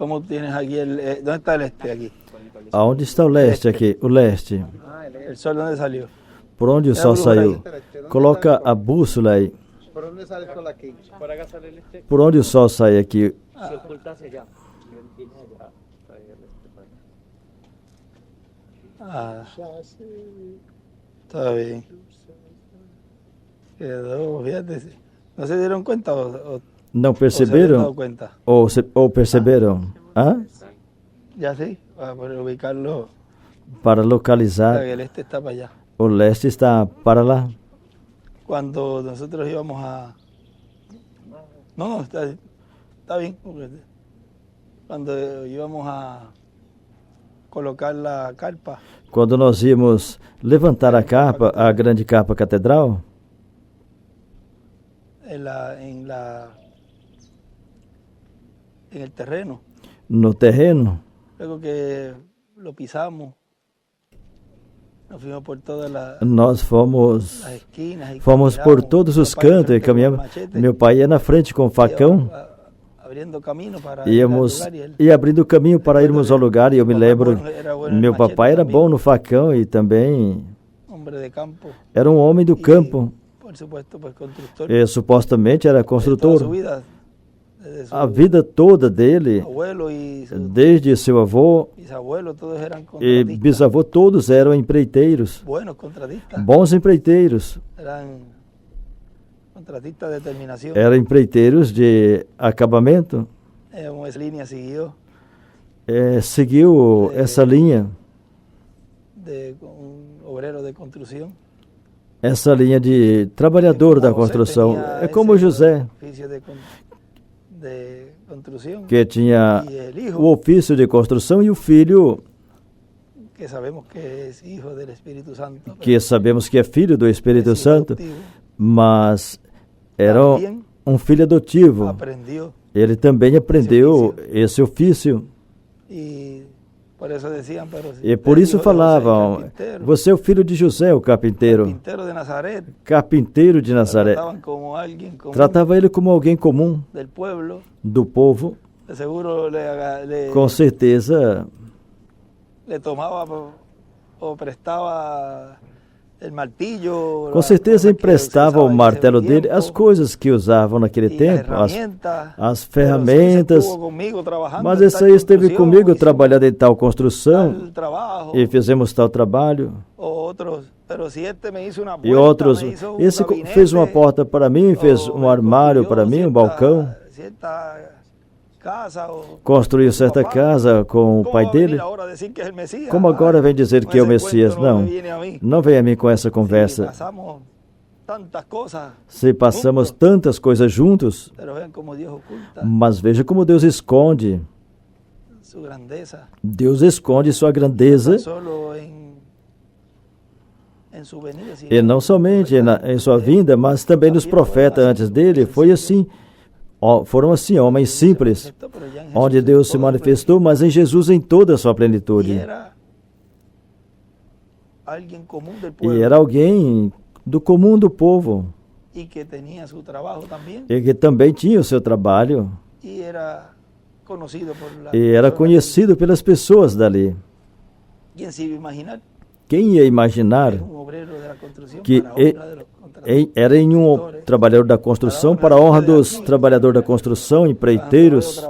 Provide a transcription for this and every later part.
¿Cómo tienes aquí ¿dónde está el este aquí? Aonde está o leste aqui? O leste. ¿El sol dónde salió? Por onde o sol saiu? Coloca a bússola aí. ¿Por dónde sale el sol aquí? Por acá sale el este. Por onde o sol sai aqui? Se oculta hacia allá. Ah, está bien. Quedó, fíjate. ¿No se dieron cuenta Não o se habían perceberam? dado cuenta? Ou perceberam? Hã? Ya sí, para ubicarlo. Para localizar, Que el este está para allá. o leste está para lá. Cuando nosotros íbamos a... No, está bien. Porque cuando íbamos a colocar la carpa, Quando nós íamos levantar a capa, a grande capa catedral, en el terreno, no terreno, luego que lo pisamos, nos fuimos por todas nós fomos las esquinas. Fomos por todos os cantos e caminhamos. Meu pai ia na frente com o facão, íamos e abrindo caminho para irmos ao lugar. E eu me lembro, meu papai era bom no facão e também era um homem do campo. E supostamente era construtor. A vida toda dele, desde seu avô e bisavô, todos eram empreiteiros, bons empreiteiros. Eram empreiteiros de acabamento. Seguiu essa linha. Essa linha de trabalhador da construção. É como José, que tinha o ofício de construção, e o filho, que sabemos que é filho do Espírito Santo, mas era um filho adotivo. Ele também aprendeu esse ofício. E por isso falavam, você é o filho de José, o carpinteiro. Carpinteiro de Nazaré. Tratava ele como alguém comum do povo. Com certeza emprestava o martelo dele, as coisas que usavam naquele tempo, as ferramentas. Mas esse aí esteve comigo trabalhando em tal construção e fizemos tal trabalho. E outros, esse fez uma porta para mim, fez um armário para mim, um balcão. Construiu certa casa com o pai dele. Como agora vem dizer que é o Messias? Não, não vem a mim com essa conversa. Se passamos tantas coisas juntos, mas veja como Deus esconde. Deus esconde sua grandeza. E não somente em sua vinda, mas também nos profetas antes dele. Foi assim. Foram assim homens simples, onde Deus se manifestou, mas em Jesus em toda a sua plenitude. E era alguém do comum do povo. E que também tinha o seu trabalho. E era conhecido pelas pessoas dali. Quem ia imaginar que era em um trabalhador da construção, para a honra dos trabalhadores da construção, empreiteiros,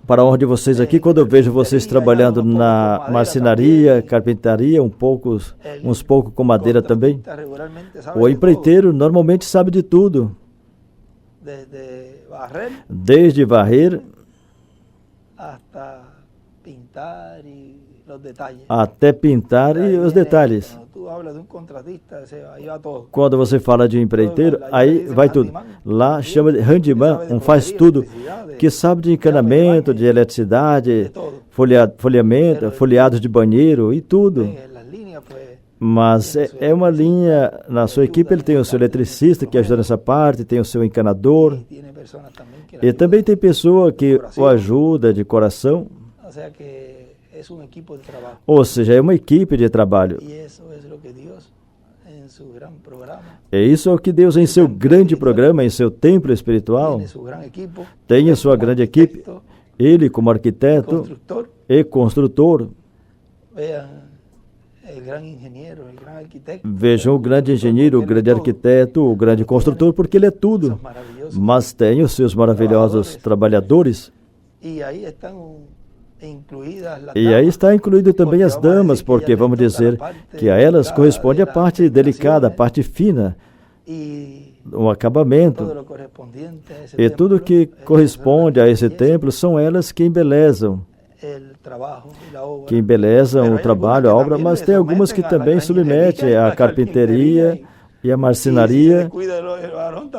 para a honra de vocês aqui, quando eu vejo vocês trabalhando na marcenaria, carpintaria, uns poucos com madeira também. O empreiteiro normalmente sabe de tudo, desde varrer até pintar e os detalhes. Quando você fala de um empreiteiro, aí vai tudo. Lá chama de handyman, um faz tudo, que sabe de encanamento, de eletricidade, folheamento, folheados de banheiro e tudo. Mas é uma linha, na sua equipe ele tem o seu eletricista que ajuda nessa parte, tem o seu encanador, e também tem pessoa que o ajuda de coração. Ou seja, é uma equipe de trabalho. É isso é o que Deus, em seu grande programa, em seu templo espiritual, tem a sua grande equipe, ele como arquiteto e construtor. Vejam o grande engenheiro, o grande arquiteto, o grande construtor, porque ele é tudo. Mas tem os seus maravilhosos trabalhadores. E aí está incluído também as damas, porque vamos dizer que a elas corresponde a parte delicada, a parte fina, o acabamento. E tudo que corresponde a esse templo são elas que embelezam o trabalho, a obra, mas tem algumas que também submetem à carpinteria e à marcenaria.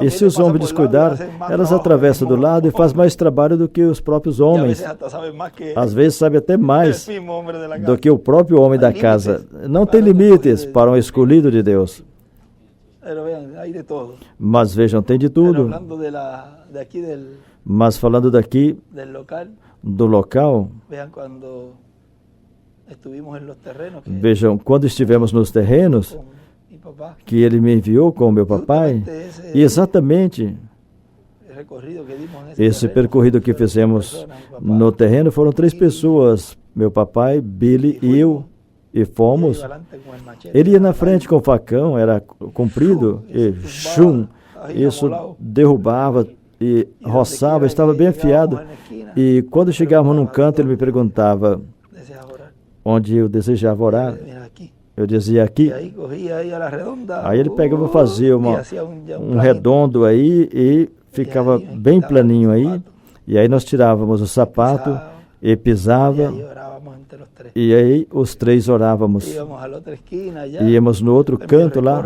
E se os homens descuidarem, elas atravessam do lado e fazem mais trabalho do que os próprios homens. Às vezes sabe até mais do que o próprio homem da casa. Não tem limites para um escolhido de Deus. Mas vejam, tem de tudo. Mas falando daqui, do local, vejam, quando estivemos nos terrenos, que ele me enviou com o meu papai, e exatamente esse percorrido que fizemos no terreno foram 3 pessoas, meu papai, Billy e eu, e fomos. Ele ia na frente com o facão, era comprido, e chum, isso derrubava e roçava, estava bem afiado. E quando chegávamos num canto, ele me perguntava onde eu desejava orar. Eu dizia aqui. Aí ele pegava, fazia um redondo aí e ficava bem planinho aí. E aí nós tirávamos o sapato e pisava. E aí os 3 orávamos. Íamos no outro canto lá.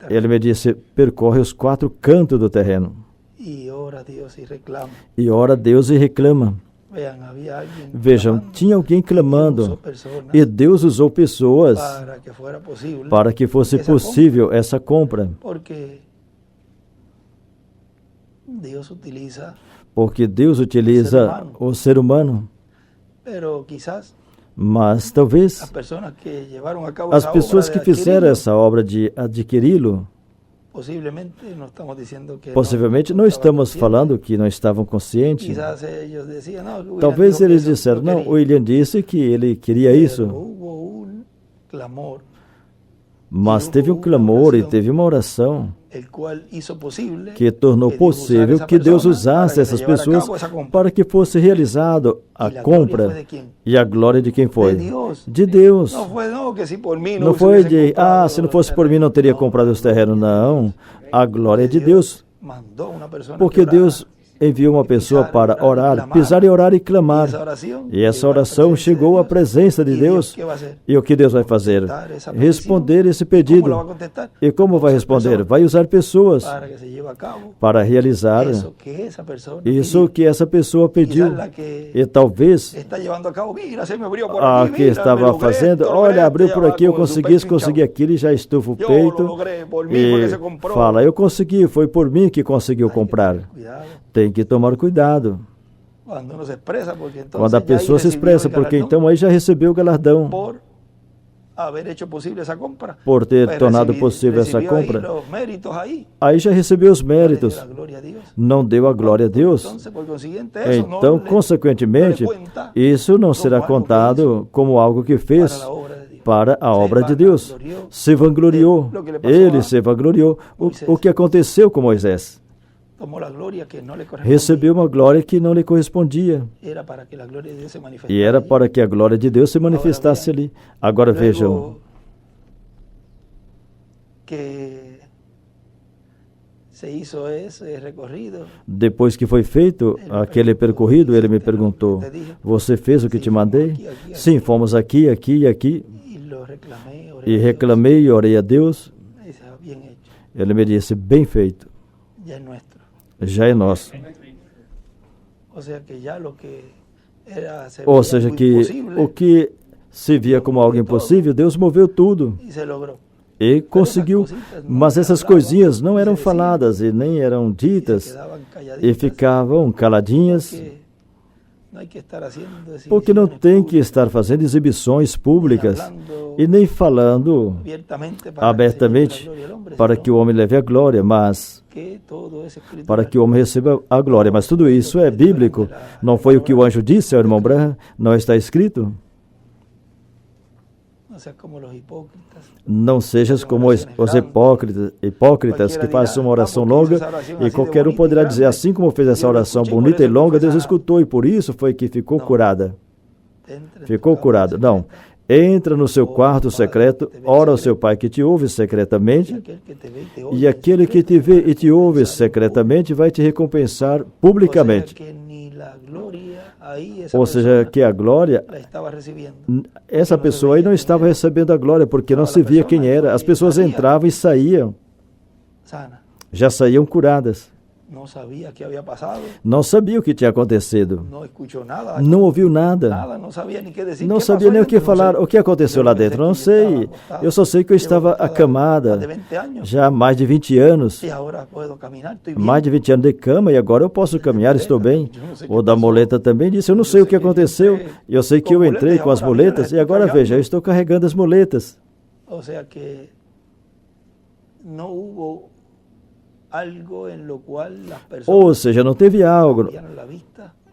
Ele me disse, percorre os 4 cantos do terreno. E ora a Deus e reclama. Vejam, tinha alguém clamando e Deus usou pessoas para que fosse possível essa compra. Porque Deus utiliza o ser humano. Mas talvez as pessoas que fizeram essa obra de adquiri-lo, possivelmente não estamos falando que não estavam conscientes. Talvez eles disseram, não, o William disse que ele queria isso. Mas teve um clamor e teve uma oração que tornou possível que Deus usasse essas pessoas para que fosse realizado a compra. E a glória de quem foi? De Deus. Não foi de, se não fosse por mim não teria comprado os terrenos. Não, a glória é de Deus. Porque Deus enviou uma pessoa para orar, pisar e orar e clamar. E essa oração chegou à presença de Deus. E o que Deus vai fazer? Responder esse pedido. E como vai responder? Vai usar pessoas para realizar isso que essa pessoa pediu. E talvez a que estava fazendo, olha, abriu por aqui, eu consegui aquilo e já estufa o peito. E fala, eu consegui, foi por mim que conseguiu comprar. Tem que tomar cuidado. Quando a pessoa se expressa, porque então aí já recebeu o galardão por ter tornado possível essa compra. Aí já recebeu os méritos. Não deu a glória a Deus. Então, consequentemente, isso não será contado como algo que fez para a obra de Deus. Se vangloriou. Ele se vangloriou. O que aconteceu com Moisés? Recebeu uma glória que não lhe correspondia. E era para que a glória de Deus se manifestasse ali. Agora vejam. Depois que foi feito aquele percorrido, ele me perguntou, você fez o que te mandei? Sim, fomos aqui, aqui e aqui. E reclamei e orei a Deus. Ele me disse, bem feito. Já é nosso. Ou seja, que o que se via como algo impossível, Deus moveu tudo e conseguiu. Mas essas coisinhas não eram faladas e nem eram ditas e ficavam caladinhas, Porque não tem que estar fazendo exibições públicas e nem falando abertamente para que o homem leve a glória, mas para que o homem receba a glória. Mas tudo isso é bíblico. Não foi o que o anjo disse ao irmão Branham? Não está escrito? Não sejas como os hipócritas que fazem uma oração longa e qualquer um poderá dizer, assim como fez essa oração bonita e longa, Deus escutou e por isso foi que ficou curada. Ficou curada. Não. Entra no seu quarto secreto, ora ao seu pai que te ouve secretamente, e aquele que te vê e te ouve secretamente vai te recompensar publicamente. Ou seja, que a glória, essa pessoa aí não estava recebendo a glória, porque não se via quem era. As pessoas entravam e saíam, já saíam curadas. Não sabia o que tinha acontecido. Não ouviu nada. Não sabia nem o que falar. O que aconteceu lá dentro? Não sei. Eu só sei que eu estava acamada já há mais de 20 anos. Mais de 20 anos de cama e agora eu posso caminhar, estou bem. O da muleta também disse, eu não sei o que aconteceu. Eu sei que eu entrei com as muletas e agora veja, eu estou carregando as muletas. Ou seja que não houve ou seja, não teve algo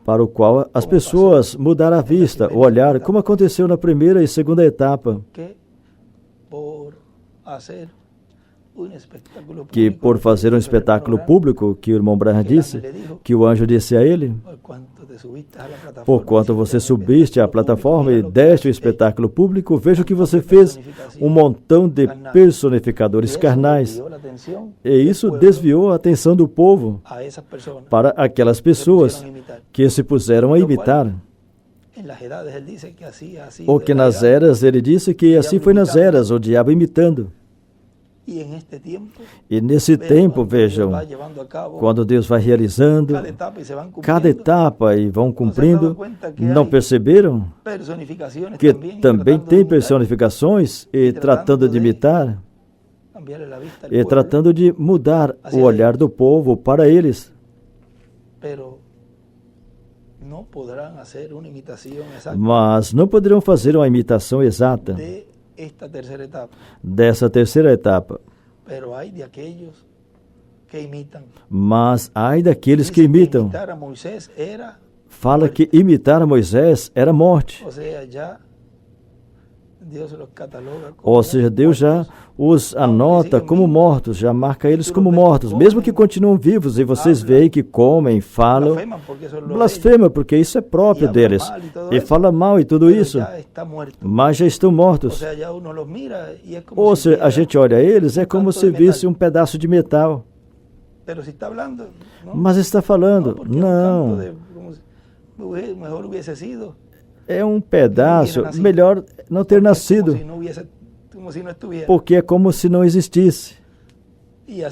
para o qual as pessoas mudaram a vista, o olhar, como aconteceu na primeira e segunda etapa, que por fazer um espetáculo público, que o irmão Branham disse, que o anjo disse a ele, por quanto você subiste à plataforma e deste o espetáculo público, veja o que você fez, um montão de personificadores carnais. E isso desviou a atenção do povo para aquelas pessoas que se puseram a imitar. Ou que nas eras, ele disse que assim foi nas eras, o diabo imitando. E nesse tempo, vejam, quando Deus vai realizando cada etapa e vão cumprindo, não perceberam que também tem personificações e tratando de imitar, e tratando de mudar o olhar do povo para eles. Mas não poderão fazer uma imitação exata dessa terceira etapa. Mas ai daqueles que imitam. Fala que imitar a Moisés era morte. Ou seja, Deus já os anota como mortos, já marca eles como mortos, mesmo que continuam vivos, e vocês veem que comem, falam, blasfema, porque isso é próprio deles, e fala mal e tudo isso, mas já estão mortos. Ou seja, a gente olha eles, é como se visse um pedaço de metal. Mas está falando, não. É um pedaço, melhor não ter nascido, porque é como se não existisse. E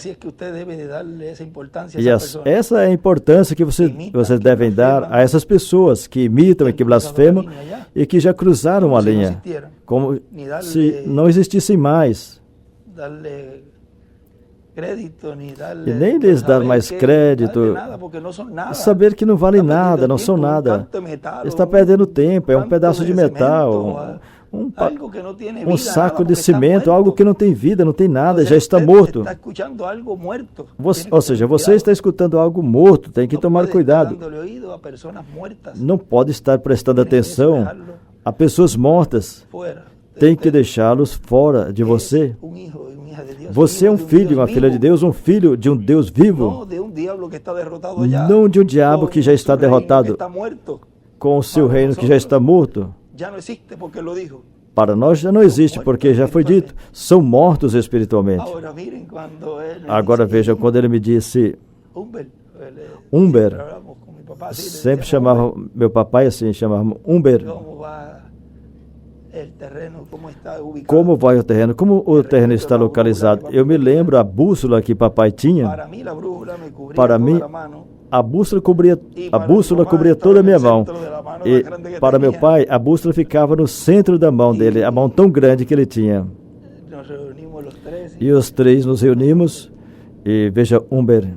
essa é a importância que vocês devem dar a essas pessoas que imitam e que blasfemam e que já cruzaram a linha, como se não existissem mais. E nem lhes dar mais crédito, saber que não valem nada, não são nada. Está perdendo tempo, é um pedaço de metal, um saco de cimento, algo que não tem vida, não tem nada, já está morto. Ou seja, você está escutando algo morto, tem que tomar cuidado. Não pode estar prestando atenção a pessoas mortas. Tem que deixá-los fora de você. Você é um filho, uma filha de Deus, um filho de um Deus vivo. Não de um diabo que já está derrotado, com o seu reino que já está morto. Para nós já não existe, porque já foi dito, são mortos espiritualmente. Agora vejam, quando ele me disse, Humber, sempre chamava meu papai assim, chamava Humber. Como vai o terreno? Como o terreno está localizado? Eu me lembro a bússola que papai tinha. Para mim, a bússola cobria toda a minha mão. E para meu pai, a bússola ficava no centro da mão dele, a mão tão grande que ele tinha. E os três nos reunimos e veja, Humber,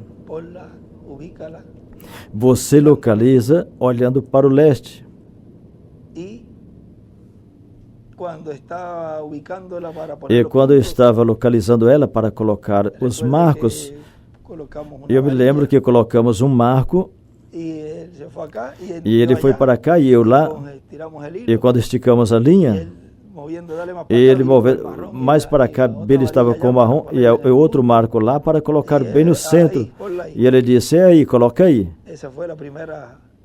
Você localiza olhando para o leste. E quando eu estava localizando ela para colocar os marcos, eu me lembro que colocamos um marco e ele foi para cá e eu lá. E quando esticamos a linha, ele movendo mais para cá, ele estava com o marrom e o outro marco lá para colocar bem no centro. E ele disse, é aí, coloca aí.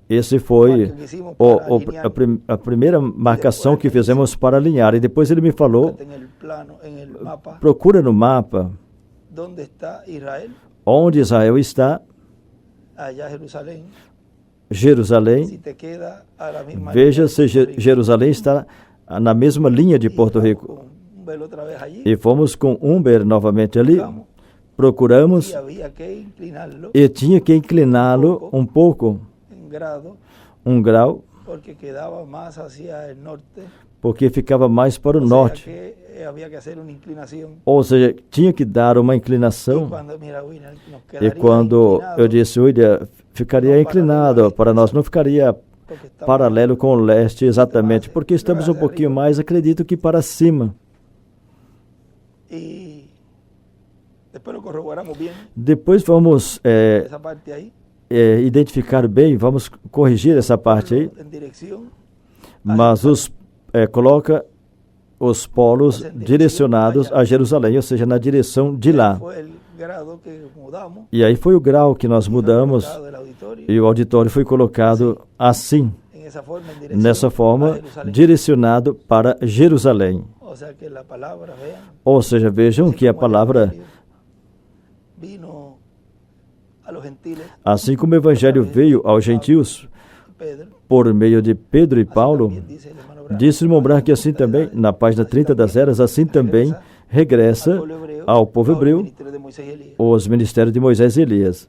Esse foi a primeira marcação que fizemos para alinhar. E depois ele me falou, procura no mapa onde Israel está, Jerusalém. Veja se Jerusalém está na mesma linha de Porto Rico. E fomos com Humber novamente ali, procuramos e tinha que incliná-lo um pouco, um grau, porque ficava mais para o norte. Ou seja, tinha que dar uma inclinação. E quando eu disse, William, ficaria inclinado, para nós não ficaria paralelo com o leste exatamente, porque estamos um pouquinho mais, acredito que para cima. Depois vamos identificar bem, vamos corrigir essa parte aí, mas coloca os polos direcionados a Jerusalém, ou seja, na direção de lá. E aí foi o grau que nós mudamos e o auditório foi colocado assim, nessa forma, direcionado para Jerusalém. Ou seja, vejam que a palavra, assim como o evangelho veio aos gentios por meio de Pedro e Paulo, disse o irmão Branham que assim também, na página 30 das Eras, assim também regressa ao povo hebreu os ministérios de Moisés e Elias.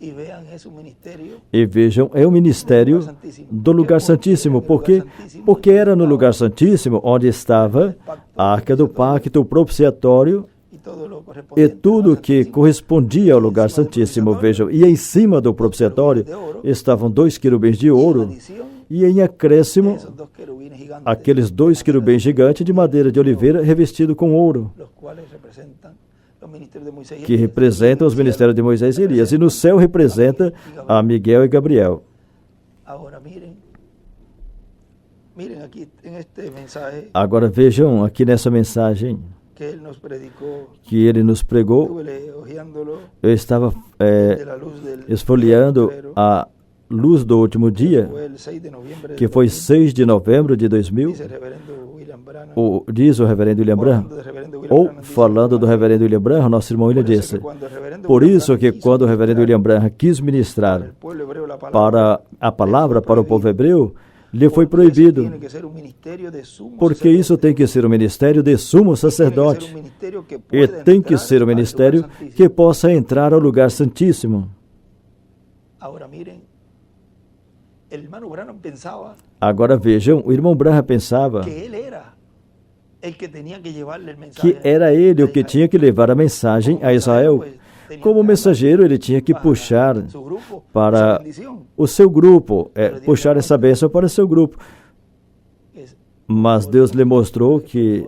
E vejam, é o ministério do lugar santíssimo. Por quê? Porque era no lugar santíssimo onde estava a arca do pacto, o propiciatório e tudo que correspondia ao lugar santíssimo. Vejam, e em cima do propiciatório estavam 2 querubins de ouro e em acréscimo aqueles 2 querubins gigantes de madeira de oliveira revestido com ouro, que representam os ministérios de Moisés e Elias, e no céu representa a Miguel e Gabriel. Agora vejam aqui nessa mensagem que ele nos pregou. Eu estava esfolheando a luz do último dia, que foi 6 de novembro de 2000, diz o reverendo William Branham, ou falando do reverendo William Branham, nosso irmão William disse, por isso que quando o reverendo William Branham quis ministrar para a palavra para o povo hebreu, lhe foi proibido, porque isso tem que ser um ministério de sumo sacerdote, e tem que ser um ministério que possa entrar ao lugar santíssimo. Agora vejam, o irmão Branham pensava que era ele o que tinha que levar a mensagem a Israel. Como mensageiro, ele tinha que puxar para o seu grupo, puxar essa bênção para o seu grupo. Mas Deus lhe mostrou que,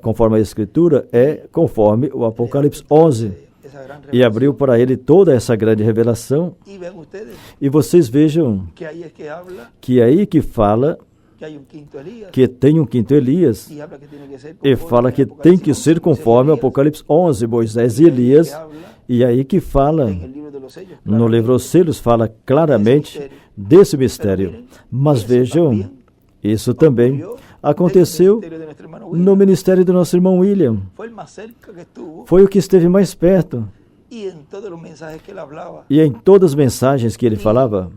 conforme a Escritura, é conforme o Apocalipse 11. E abriu para ele toda essa grande revelação. E vocês vejam que é aí que fala que tem um quinto Elias, e fala que tem que ser conforme o Apocalipse 11, Moisés e Elias, e aí que fala, no livro dos Selos, fala claramente desse mistério. Mas vejam, isso também aconteceu no ministério do nosso irmão William. Foi o que esteve mais perto. E em todas as mensagens que ele falava,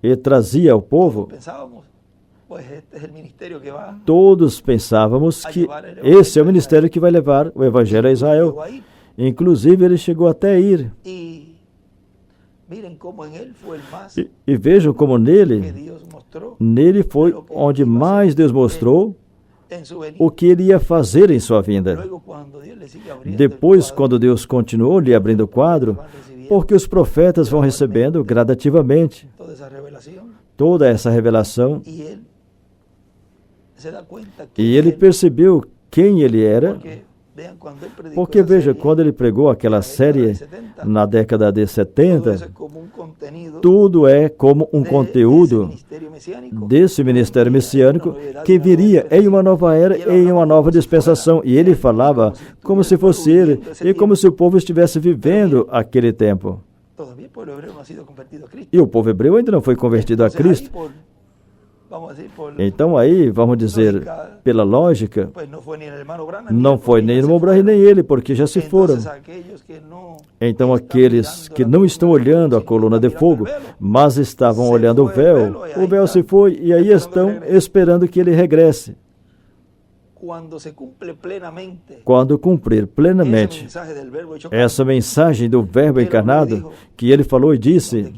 e trazia ao povo, todos pensávamos que esse é o ministério que vai levar o Evangelho a Israel. Inclusive, ele chegou até a ir. E vejam como nele foi onde mais Deus mostrou o que ele ia fazer em sua vinda. Depois, quando Deus continuou lhe abrindo o quadro, porque os profetas vão recebendo gradativamente toda essa revelação. E ele percebeu quem ele era, porque veja, quando ele pregou aquela série na década de 70, tudo é como um conteúdo desse ministério messiânico que viria em uma nova era, em uma nova dispensação. E ele falava como se fosse ele, e como se o povo estivesse vivendo aquele tempo. E o povo hebreu ainda não foi convertido a Cristo. Então aí, vamos dizer, pela lógica, não foi nem o irmão Branham nem ele, porque já se foram. Então aqueles que não estão olhando a coluna de fogo, mas estavam olhando o véu se foi e aí estão esperando que ele regresse. Quando cumprir plenamente essa mensagem do Verbo encarnado, que ele falou e disse,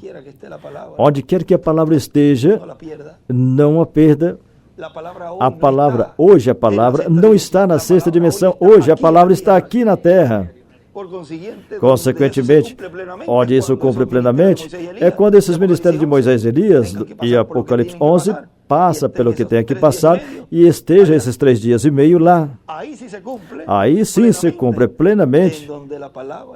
onde quer que a palavra esteja, não a perda. A palavra, hoje a palavra não está na sexta dimensão, hoje a palavra está aqui na terra. Consequentemente, onde isso cumpre plenamente, é quando esses ministérios de Moisés e Elias e Apocalipse 11 passa pelo que tem que passar e esteja esses 3 dias e meio lá. Aí sim se cumpre plenamente,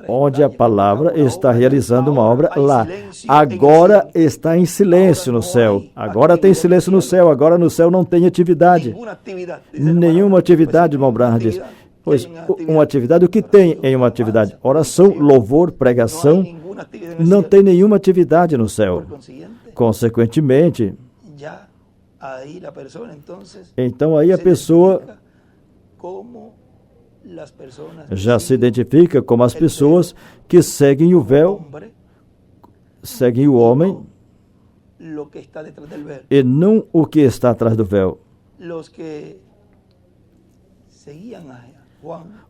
onde a palavra está realizando uma obra lá. Agora está em silêncio no céu. Agora tem silêncio no céu. Agora no céu não tem atividade. Nenhuma atividade, irmão Branham diz. Pois, uma atividade, o que tem em uma atividade? Oração, louvor, pregação, não tem nenhuma atividade no céu. Consequentemente, então aí a pessoa já se identifica como as pessoas que seguem o véu, seguem o homem, e não o que está atrás do véu.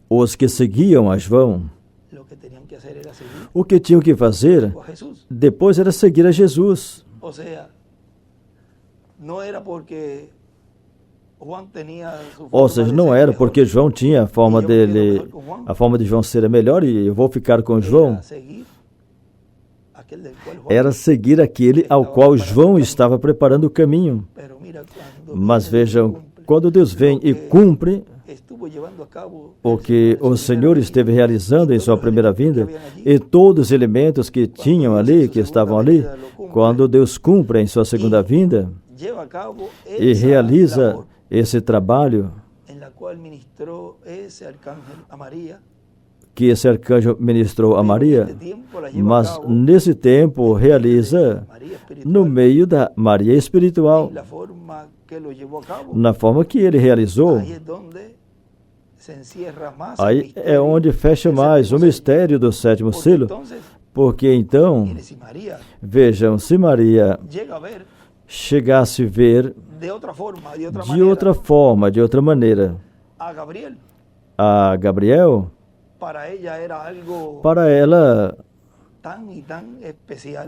Os que seguiam a João, o que tinham que fazer depois era seguir a Jesus. Ou seja, não era porque João tinha a forma dele, a forma de João ser melhor e eu vou ficar com João. Era seguir aquele ao qual João estava preparando o caminho. Mas vejam, quando Deus vem e cumpre o que o Senhor esteve realizando em sua primeira vinda, e todos os elementos que tinham ali, que estavam ali, quando Deus cumpre em sua segunda vinda e realiza esse trabalho que esse arcanjo ministrou a Maria, mas nesse tempo realiza no meio da Maria espiritual, na forma que ele realizou. Aí é onde fecha mais o mistério do sétimo selo, porque então, vejam, se Maria chegasse a ver de outra forma, de outra maneira, a Gabriel, para ela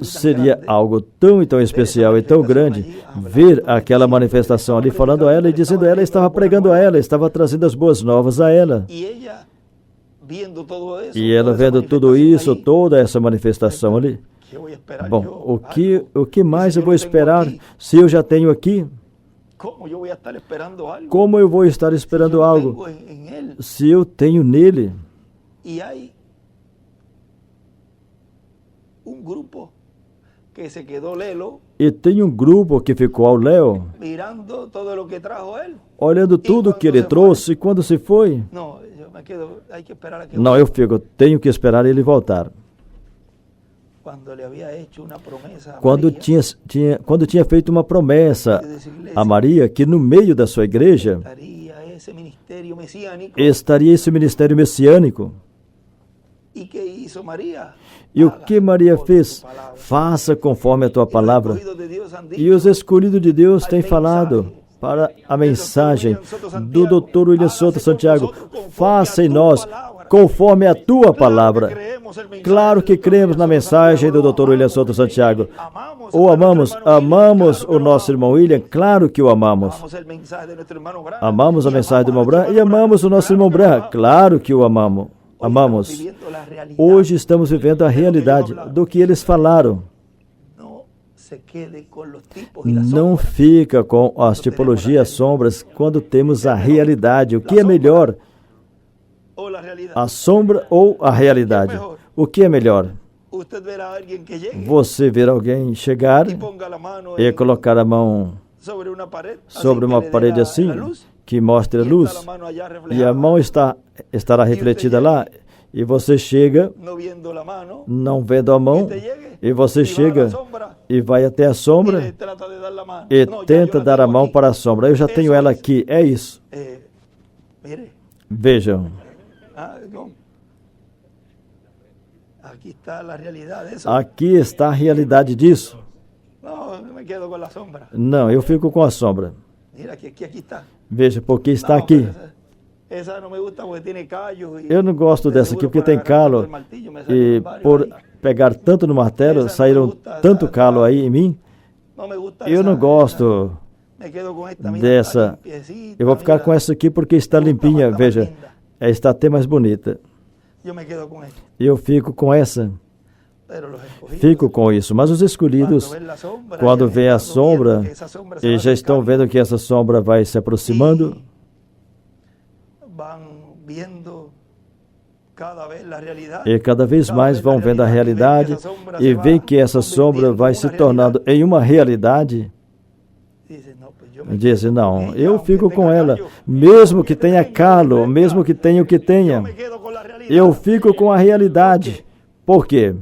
seria algo tão e tão especial e tão grande ver aquela manifestação ali falando a ela e dizendo a ela, estava pregando a ela, estava trazendo as boas novas a ela. E ela vendo tudo isso, toda essa manifestação ali. Bom, o que mais eu vou esperar se eu já tenho aqui? Como eu vou estar esperando algo se eu tenho nele? E tem um grupo que ficou ao léu, olhando tudo que ele trouxe, e quando se foi, não, eu fico, tenho que esperar ele voltar. Quando tinha feito uma promessa a Maria, que no meio da sua igreja estaria esse ministério messiânico. E o que Maria fez? Faça conforme a tua palavra. E os escolhidos de Deus têm falado para a mensagem do Dr. William Souto Santiago. Faça em nós conforme a tua palavra. Claro que cremos na mensagem do Dr. William Souto Santiago. O amamos o nosso irmão William, claro que o amamos. Amamos a mensagem do irmão Branham e amamos o nosso irmão Branham, claro que o amamos. amamos. Hoje estamos vivendo a realidade do que eles falaram. Não fica com as tipologias sombras quando temos a realidade. O que é melhor? A sombra ou a realidade? O que é melhor? Você ver alguém chegar e colocar a mão sobre uma parede assim, que mostre a luz, e a mão estará refletida lá, e você chega, não vendo a mão, e você chega e vai até a sombra e tenta dar a mão para a sombra. Eu já tenho ela aqui, é isso. Vejam. Aqui está a realidade disso. Não, eu fico com a sombra. Veja, porque está aqui. Eu não gosto dessa aqui porque tem calo. E por pegar tanto no martelo, saíram tanto calo aí em mim. Eu não gosto dessa. Eu vou ficar com essa aqui porque está limpinha. Veja, está até mais bonita. Eu fico com essa. Fico com isso. Mas os escolhidos, quando vê a sombra, e já estão vendo que essa sombra vai se aproximando, e cada vez mais vão vendo a realidade e veem que essa sombra vai se tornando em uma realidade. Dizem, não, eu fico com ela, mesmo que tenha calo, mesmo que tenha o que tenha, eu fico com a realidade. Por quê?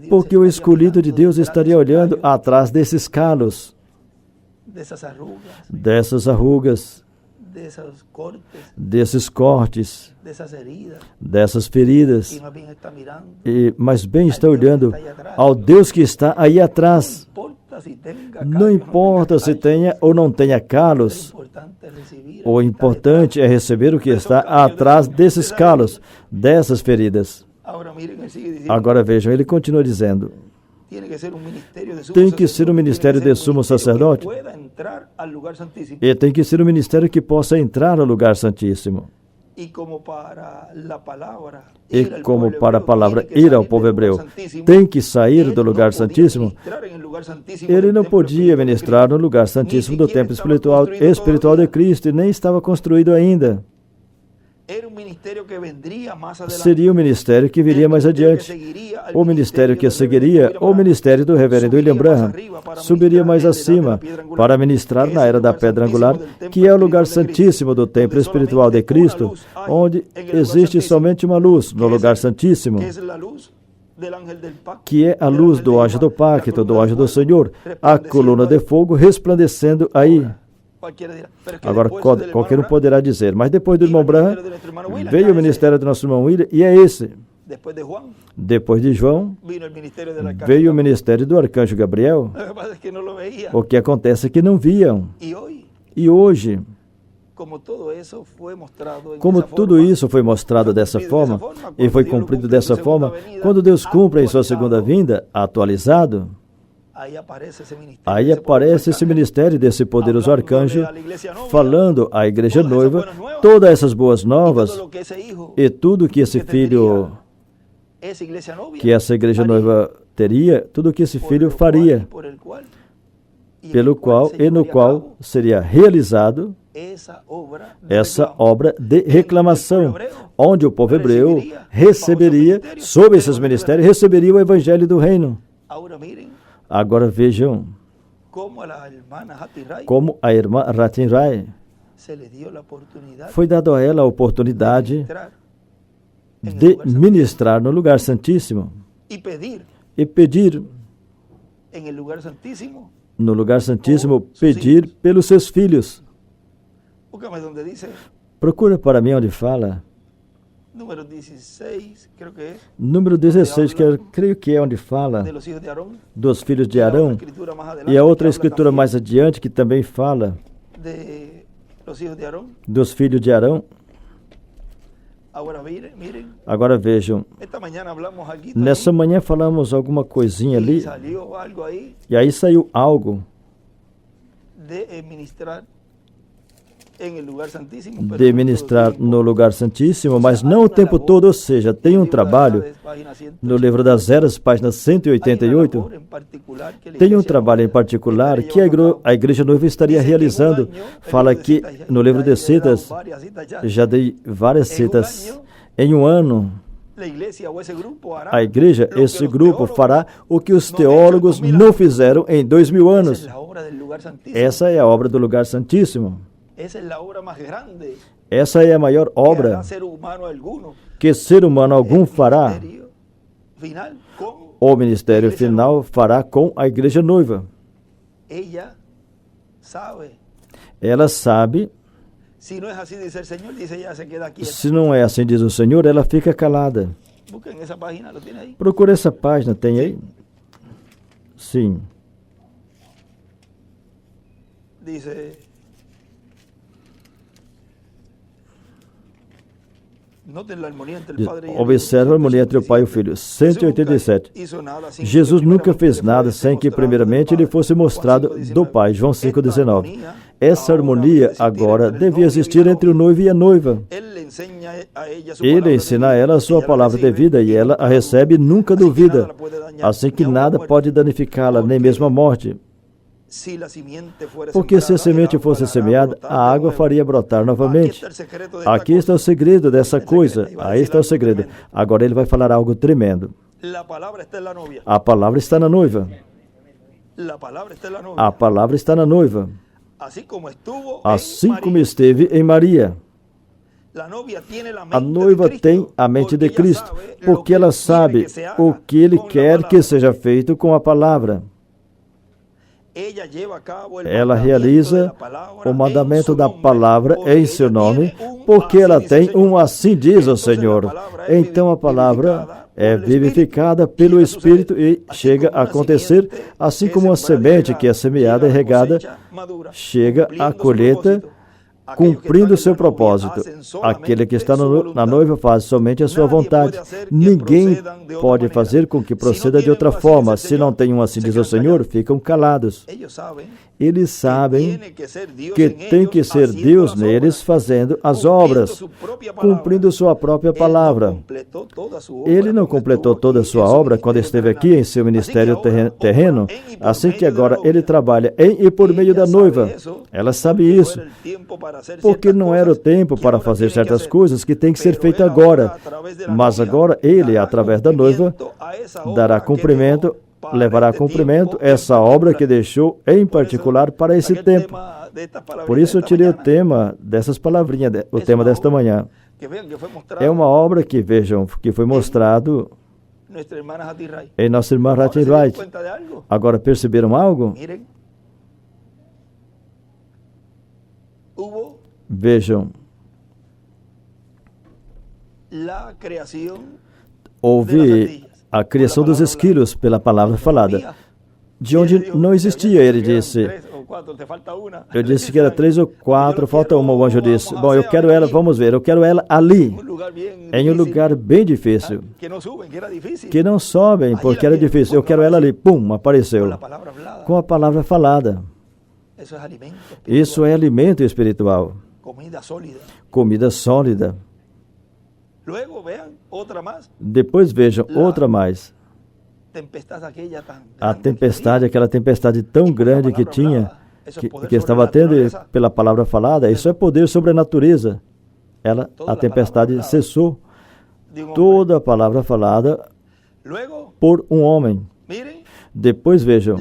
Porque o escolhido de Deus estaria olhando atrás desses calos, dessas arrugas, desses cortes, dessas feridas, mas bem está olhando ao Deus que está aí atrás. Não importa se tenha ou não tenha calos, o importante é receber o que está atrás desses calos, dessas feridas. Agora vejam, ele continua dizendo, tem que ser um ministério de sumo sacerdote e tem que ser um ministério que possa entrar no lugar santíssimo. E como para a palavra ir ao povo hebreu tem que sair do lugar santíssimo, ele não podia ministrar no lugar santíssimo do templo espiritual de Cristo e nem estava construído ainda. Seria o ministério que viria mais adiante. O ministério que seguiria, o ministério do reverendo William Branham, subiria mais acima para ministrar na era da pedra angular, que é o lugar santíssimo do templo espiritual de Cristo, onde existe somente uma luz no lugar santíssimo, que é a luz do anjo do pacto, do anjo do Senhor, a coluna de fogo resplandecendo aí. Agora, qualquer um poderá dizer, mas depois do irmão Branham, veio o ministério do nosso irmão William, e é esse. Depois de João, veio o ministério do arcanjo Gabriel. O que acontece é que não viam. E hoje, como tudo isso foi mostrado dessa forma, e foi cumprido dessa forma, quando Deus cumpre em sua segunda vinda, atualizado, aí aparece esse ministério desse poderoso arcanjo falando à igreja noiva todas essas boas novas e tudo que esse filho, que essa igreja noiva teria, tudo que esse filho faria, pelo qual e no qual seria realizado essa obra de reclamação, onde o povo hebreu receberia, sob esses ministérios, receberia o evangelho do reino. Agora vejam como a irmã Ratin Rai foi dado a ela a oportunidade de ministrar no lugar santíssimo e pedir no lugar santíssimo, pedir pelos seus filhos. Procura para mim onde fala. Número 16, creio que é onde fala dos filhos de Arão. E a outra escritura mais adiante que também fala dos filhos de Arão. Agora vejam, nessa manhã falamos alguma coisinha ali, e aí saiu algo de ministrar no lugar santíssimo, mas não o tempo todo, ou seja, tem um trabalho no livro das Eras, página 188, tem um trabalho em particular que a igreja noiva estaria realizando. Fala que no livro de citas, já dei várias citas, em um ano, a igreja, esse grupo fará o que os teólogos não fizeram em 2000 anos. Essa é a obra do lugar santíssimo. Essa é a maior obra que ser humano algum fará. O ministério final fará com a igreja noiva. Ela sabe. Se não é assim, diz o Senhor, ela fica calada. Procure essa página, tem aí? Sim. Observe a harmonia entre o Pai e o Filho. 187. Jesus nunca fez nada sem que primeiramente lhe fosse mostrado do Pai. João 5,19. Essa harmonia agora devia existir entre o noivo e a noiva. Ele ensina a ela a sua palavra de vida e ela a recebe e nunca duvida. Assim que nada pode danificá-la, nem mesmo a morte. Porque se a semente fosse semeada, a água faria brotar novamente. Aqui está o segredo dessa coisa. Aí está o segredo. Agora ele vai falar algo tremendo. A palavra está na noiva. A palavra está na noiva. Assim como esteve em Maria. A noiva tem a mente de Cristo, porque ela sabe o que Ele quer que seja feito com a palavra. Ela realiza o mandamento da palavra em seu nome, porque ela tem um assim diz o Senhor. Então a palavra é vivificada pelo Espírito e chega a acontecer, assim como a semente que é semeada e regada, chega à colheita, cumprindo seu propósito. Aquele que está na noiva faz somente a sua vontade. Ninguém pode fazer com que proceda de outra forma. Se não tem um assim diz o Senhor, ficam calados. Eles sabem que tem que ser Deus neles fazendo as obras, cumprindo sua própria palavra. Ele não completou toda a sua obra quando esteve aqui em seu ministério terreno, assim que agora ele trabalha em e por meio da noiva. Ela sabe isso, porque não era o tempo para fazer certas coisas que tem que ser feita agora, mas agora ele, através da noiva, dará cumprimento, levará a cumprimento essa obra que deixou em particular para esse tempo. Por isso eu tirei o tema dessas palavrinhas, o tema desta manhã. É uma obra que, vejam, que foi mostrado em nossa irmã Ratchet Wright. Agora perceberam algo? Vejam, houve a criação dos esquilos pela palavra falada, de onde não existia. Ele disse, eu disse que era 3 ou 4, falta uma. O anjo disse, bom, eu quero ela, vamos ver, eu quero ela ali, em um lugar bem difícil, que não sobem porque era difícil. Eu quero ela ali, pum, apareceu, com a palavra falada. Isso é alimento espiritual, comida sólida. Depois vejam outra mais. A tempestade, aquela tempestade tão grande que tinha, que estava tendo pela palavra falada, isso é poder sobre a natureza. A tempestade cessou. Toda a palavra falada por um homem. Depois vejam.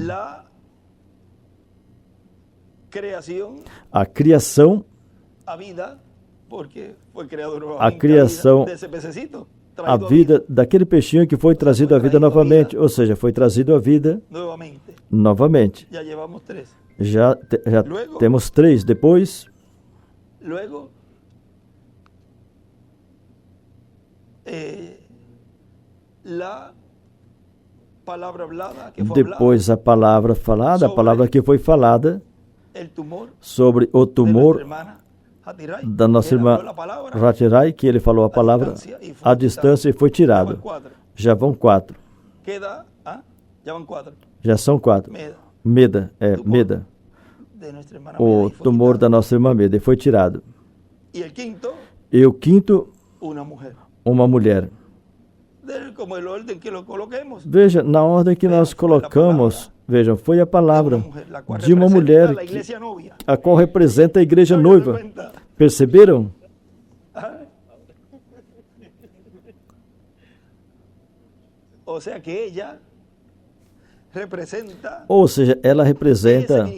A criação, a criação, a vida daquele peixinho que foi trazido à vida novamente, ou seja, foi trazido à vida novamente. Já temos 3. Depois, depois a palavra falada, a palavra que foi falada sobre o tumor da nossa irmã Ratcherai, que ele falou a palavra à distância e foi tirado. Já vão 4. Já são 4. Meda. o tumor da nossa irmã Meda foi tirado. E o quinto, uma mulher. Veja, na ordem que nós colocamos, vejam, foi a palavra de uma mulher a qual representa a igreja noiva. Perceberam? Ou seja, ela representa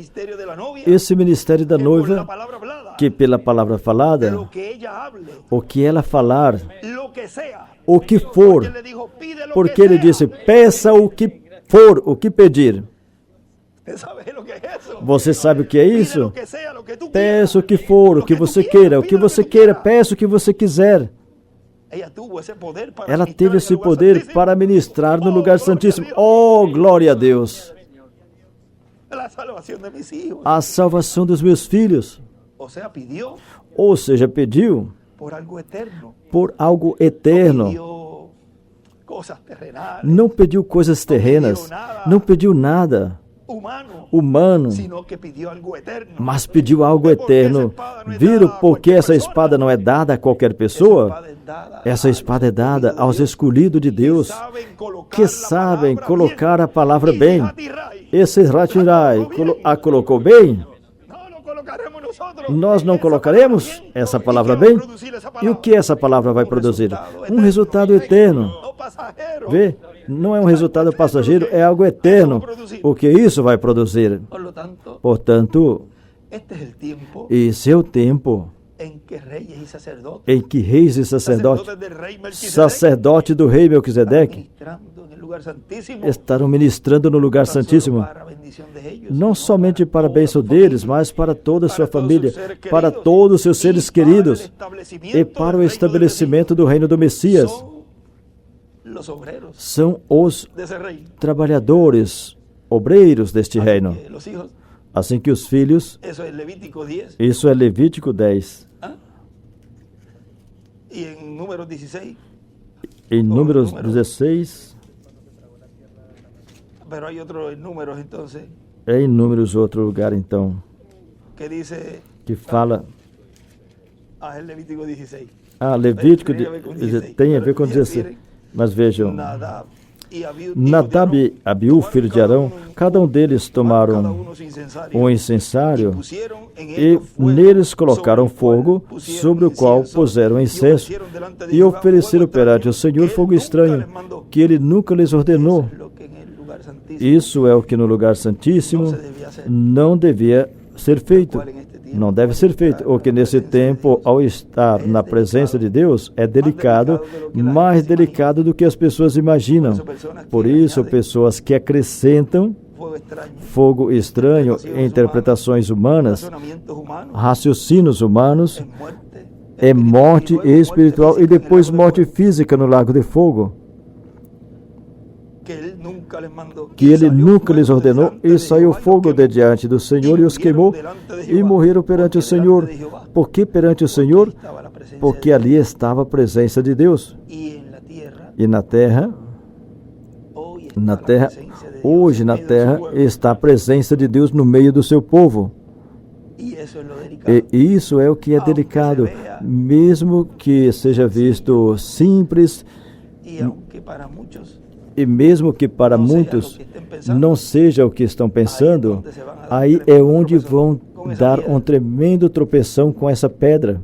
esse ministério da noiva, que pela palavra falada, o que ela falar, o que for, porque ele disse, peça o que for, o que pedir. Você sabe o que é isso? Peça o que for, o que você queira, peça o que você quiser. Ela teve esse poder para ministrar no lugar santíssimo. Oh, glória a Deus! A salvação dos meus filhos. Ou seja, pediu por algo eterno. Não pediu coisas terrenas, não pediu nada humano, mas pediu algo eterno. Viram porque essa espada não é dada a qualquer pessoa? Essa espada é dada aos escolhidos de Deus, que sabem colocar a palavra bem. Esse Ratirai a colocou bem? Nós não colocaremos essa palavra bem? E o que essa palavra vai produzir? Um resultado eterno. Vê? Não é um resultado passageiro, é algo eterno. O que isso vai produzir? Portanto, esse é o tempo em que reis e sacerdote do rei Melquisedeque, estarão ministrando no lugar santíssimo, não somente para a bênção deles, mas para toda a sua família, para todos os seus seres queridos e para o estabelecimento do reino do Messias. São os trabalhadores, obreiros deste reino. Assim que os filhos, isso é Levítico 10. Em Números 16, é em Números outro lugar então, que fala, Levítico tem a ver com 16, mas vejam, Nadab e Abiú, filho de Arão, cada um deles tomaram um incensário e neles colocaram fogo, sobre o qual puseram incenso, e ofereceram perante o Senhor fogo estranho, que ele nunca lhes ordenou. Isso é o que no lugar santíssimo não devia ser feito. Não deve ser feito. O que nesse tempo, ao estar na presença de Deus, é delicado, mais delicado do que as pessoas imaginam. Por isso, pessoas que acrescentam fogo estranho, interpretações humanas, raciocínios humanos, é morte espiritual e depois morte física no lago de fogo. Que ele nunca lhes ordenou, e saiu fogo de diante do Senhor e os queimou, e morreram perante o Senhor. Por que perante o Senhor? Porque ali estava a presença de Deus. E na terra, hoje na terra, está a presença de Deus no meio do seu povo. E isso é o que é delicado, mesmo que seja visto simples, e mesmo que para muitos não seja o que estão pensando, aí é onde vão dar um tremendo tropeção com essa pedra.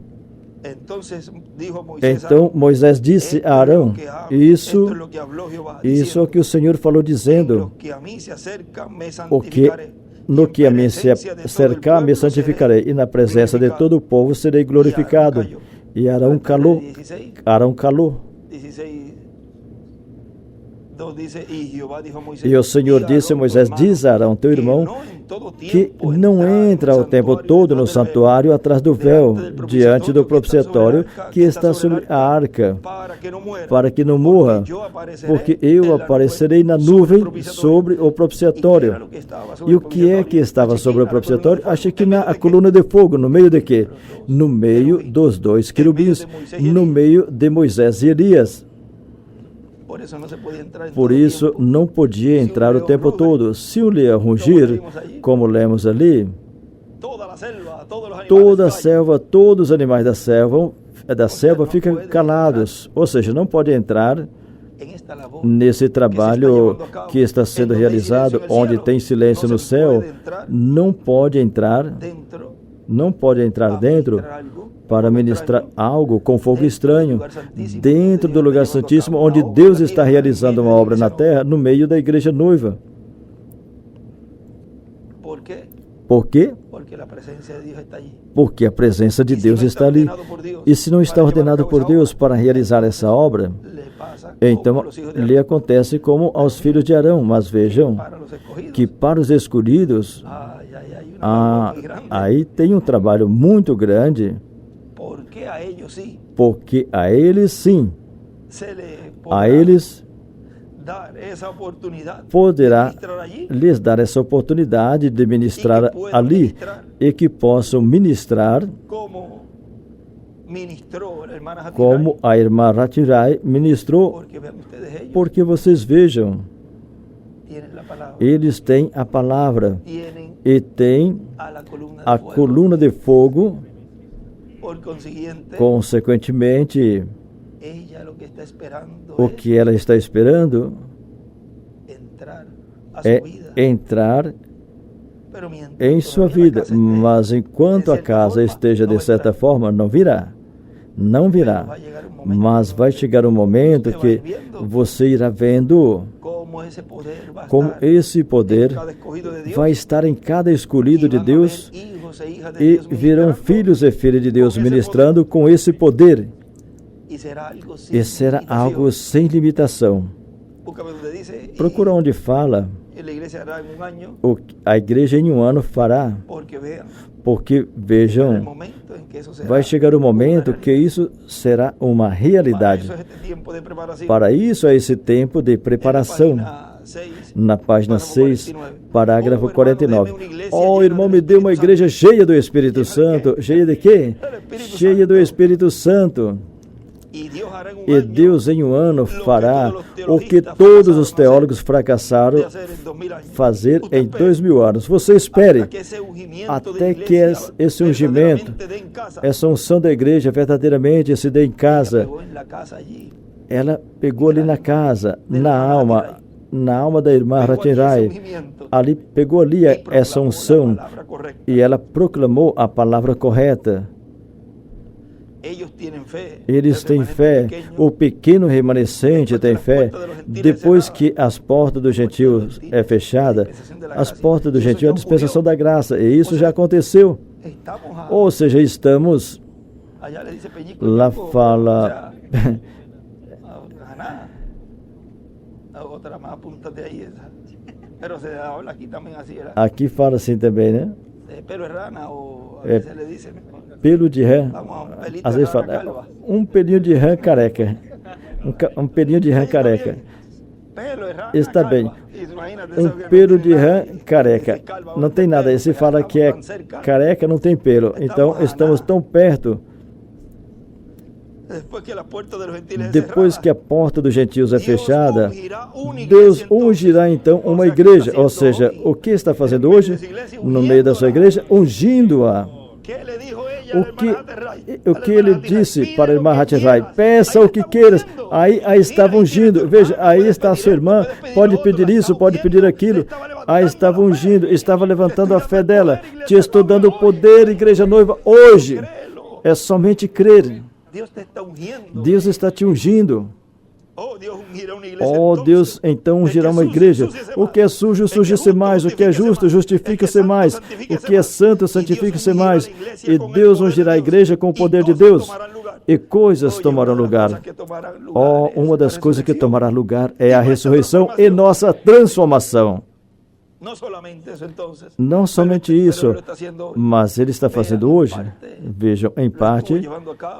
Então Moisés disse a Arão, isso é o que o Senhor falou dizendo, no que a mim se cercar, me santificarei, e na presença de todo o povo serei glorificado. E Arão calou. E o Senhor disse a Moisés, diz a Arão, teu irmão, que não entra o tempo todo no santuário atrás do véu, diante do propiciatório que está sobre a arca, para que não morra, porque eu aparecerei na nuvem sobre o propiciatório. E o que é que estava sobre o propiciatório? Achei que a coluna de fogo, no meio de quê? No meio dos dois querubins, no meio de Moisés e Elias. Por isso, não podia entrar o tempo todo. Se o leão rugir, como lemos ali, toda a selva, todos os animais da selva ficam calados, ou seja, não pode entrar nesse trabalho que está sendo realizado, onde tem silêncio no céu, não pode entrar dentro para ministrar algo com fogo estranho, dentro do lugar santíssimo, onde Deus está realizando uma obra na terra, no meio da igreja noiva. Por quê? Porque a presença de Deus está ali. E se não está ordenado por Deus para realizar essa obra, então lhe acontece como aos filhos de Arão. Mas vejam que para os escolhidos, aí tem um trabalho muito grande, porque a eles sim, a eles poderá lhes dar essa oportunidade de ministrar ali e que possam ministrar como a irmã Ratirai ministrou, porque vocês vejam, eles têm a palavra e têm a coluna de fogo, consequentemente, o que ela está esperando é entrar em sua vida, mas enquanto a casa esteja de certa forma, não virá, mas vai chegar um momento que você irá vendo como esse poder vai estar em cada escolhido de Deus e virão filhos e filhas de Deus ministrando com esse poder. E será algo sem limitação. Procura onde fala a igreja em um ano fará, porque vejam, vai chegar o momento que isso será uma realidade. Para isso é esse tempo de preparação. Na página 6, parágrafo 49. Oh, irmão, me deu uma igreja cheia do Espírito Santo. Cheia de quê? Cheia do Espírito Santo. E Deus em um ano fará o que todos os teólogos fracassaram fazer em 2000 anos. Você espere até que esse ungimento, essa unção da igreja verdadeiramente se dê em casa. Ela pegou ali na casa, na alma da irmã Ratirai. Ali pegou ali essa unção e ela proclamou a palavra correta. Eles têm fé, o pequeno remanescente tem fé. Depois que as portas do gentio é fechada, as portas do gentio é a dispensação da graça, e isso já aconteceu. Ou seja, estamos, lá fala, aqui fala assim também, né? Pelo de rã, às vezes fala, um pelinho de rã careca, um pelinho de rã careca, está bem, um pelo de rã careca, não tem nada, aí se fala que é careca, não tem pelo, então estamos tão perto. Depois que a porta dos gentios é fechada, Deus ungirá então uma igreja, ou seja, o que está fazendo hoje no meio da sua igreja? Ungindo-a. O que ele disse para a irmã Ratirai? Peça o que queiras. Aí estava ungindo. Veja, aí está a sua irmã. Pode pedir isso, pode pedir aquilo. Aí estava ungindo, estava levantando a fé dela. Te estou dando poder, igreja noiva, hoje. É somente crer. Deus está te ungindo. Oh, Deus então ungirá uma igreja. O que é sujo, suje-se mais. O que é justo, justifica-se mais. O que é santo, santifica-se mais. E Deus ungirá a igreja com o poder de Deus. E coisas tomarão lugar. Oh, uma das coisas que tomará lugar é a ressurreição e nossa transformação. Não somente isso, mas ele está fazendo hoje, vejam, em parte,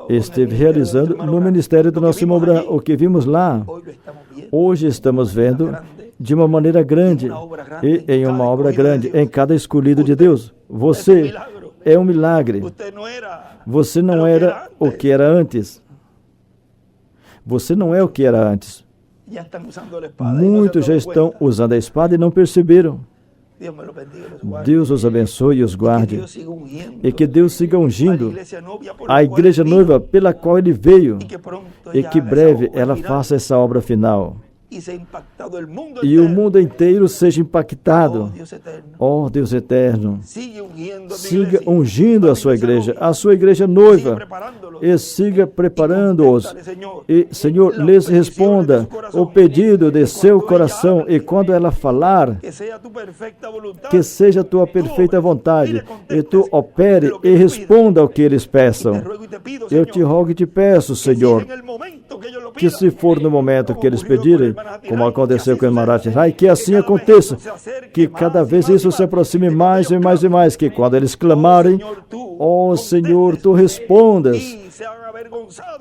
esteve realizando no ministério do nosso irmão Branham. O que vimos lá, hoje estamos vendo de uma maneira grande e em uma obra grande, em cada escolhido de Deus. Você é um milagre. Você não era o que era antes. Você não é o que era antes. Muitos já estão usando a espada e não perceberam. Deus os abençoe e os guarde. E que Deus siga ungindo a igreja noiva pela qual Ele veio. E que breve ela faça essa obra final. E o mundo inteiro seja impactado. Ó Deus eterno, siga ungindo a sua igreja noiva, e siga preparando-os. E, Senhor, lhes responda o pedido de seu coração, e quando ela falar, que seja a tua perfeita vontade, e tu opere e responda ao que eles peçam. Eu te rogo e te peço, Senhor, que se for no momento que eles pedirem, como aconteceu com o Maharaj Rai, que assim aconteça, que cada vez isso se aproxime mais e mais e mais, que quando eles clamarem, ó Senhor, tu respondas,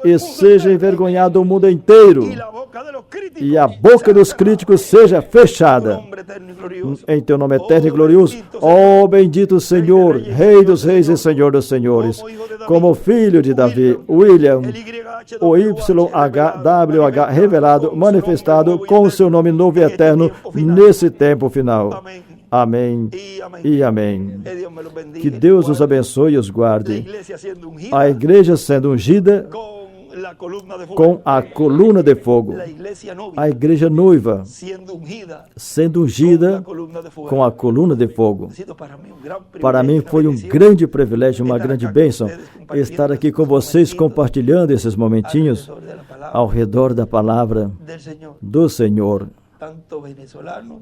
e seja envergonhado o mundo inteiro, e a boca dos críticos seja fechada. Em teu nome eterno e glorioso, ó bendito Senhor, Rei dos reis e Senhor dos senhores, como filho de Davi, William, o YHWH revelado, manifestado com o seu nome novo e eterno nesse tempo final. Amém e amém. Que Deus os abençoe e os guarde. A igreja sendo ungida com a coluna de fogo. A igreja noiva sendo ungida com a coluna de fogo. Para mim foi um grande privilégio, uma grande bênção estar aqui com vocês compartilhando esses momentinhos ao redor da palavra do Senhor.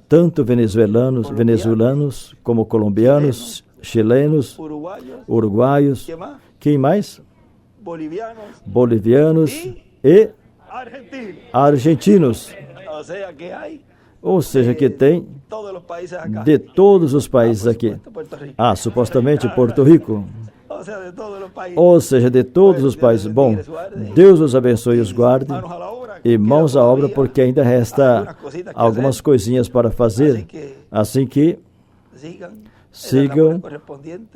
Tanto venezuelanos como colombianos, chilenos, uruguaios, quem mais? Bolivianos e argentinos. Ou seja, que tem de todos os países aqui. Supostamente Porto Rico. Ou seja, de todos os países. Bom, Deus os abençoe e os guarde. E mãos à obra, porque ainda resta algumas coisinhas para fazer. Assim que sigam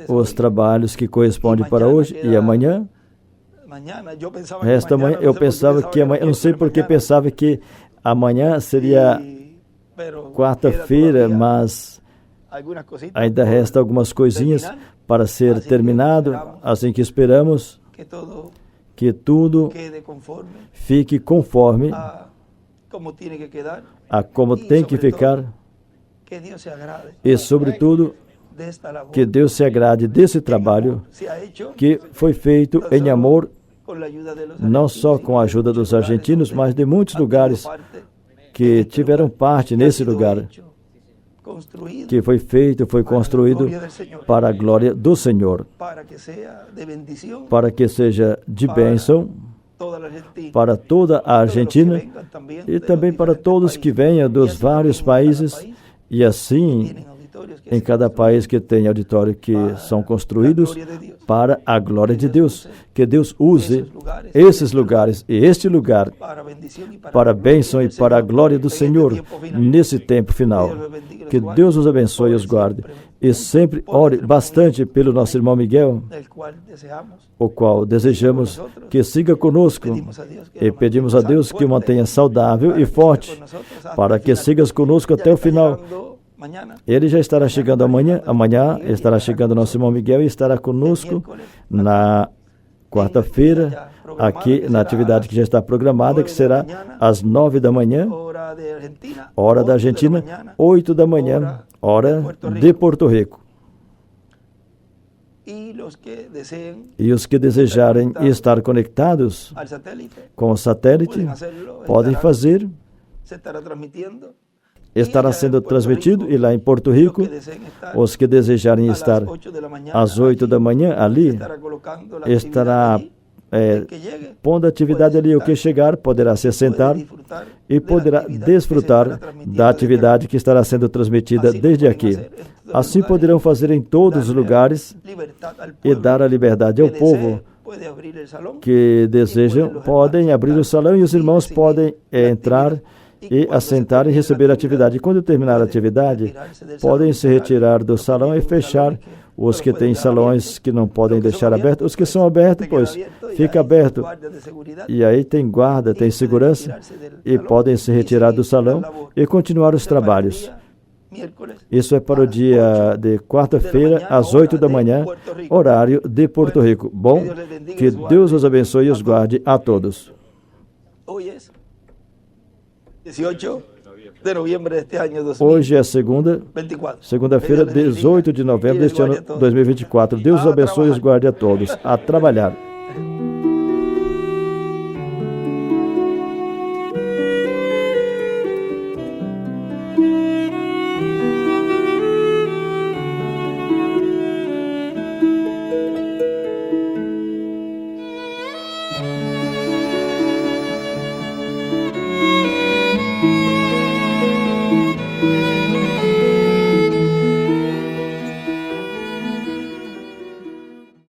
os trabalhos que correspondem para hoje e amanhã. Resta amanhã. Eu pensava que amanhã, eu não sei porque pensava que amanhã seria quarta-feira, mas ainda resta algumas coisinhas para ser terminado, assim que esperamos que tudo fique conforme a como tem que ficar, e sobretudo que Deus se agrade desse trabalho que foi feito em amor, não só com a ajuda dos argentinos, mas de muitos lugares que tiveram parte nesse lugar, que foi feito, foi construído para a glória do Senhor, para que seja de bênção para toda a Argentina e também para todos que venham dos vários países, e assim em cada país que tem auditório que são construídos para a glória de Deus. Que Deus use esses lugares e este lugar para a bênção e para a glória do Senhor nesse tempo final. Que Deus os abençoe e os guarde. E sempre ore bastante pelo nosso irmão Miguel, o qual desejamos que siga conosco, e pedimos a Deus que o mantenha saudável e forte, para que sigas conosco até o final. Ele já estará chegando amanhã estará chegando nosso irmão Miguel e estará conosco na quarta-feira, aqui na atividade que já está programada, que será às 9 da manhã, hora da Argentina, 8 da manhã, hora de Porto Rico. E os que desejarem estar conectados com o satélite, podem fazer. Estará sendo transmitido, e lá em Porto Rico, os que desejarem estar às 8 da manhã ali, estará pondo a atividade ali. O que chegar poderá se sentar e poderá desfrutar da atividade que estará sendo transmitida desde aqui. Assim poderão fazer em todos os lugares e dar a liberdade ao povo que desejam. Podem abrir o salão e os irmãos podem entrar e assentar e receber a atividade. E quando terminar a atividade, podem se retirar do salão e fechar os que têm salões que não podem deixar abertos. Os que são abertos, pois, fica aberto. E aí tem guarda, tem segurança, e podem se retirar do salão e continuar os trabalhos. Isso é para o dia de quarta-feira, às 8 da manhã, horário de Porto Rico. Bom, que Deus os abençoe e os guarde a todos. Hoje é segunda-feira, 18 de novembro deste ano 2024. Deus os abençoe e os guarde a todos. A trabalhar.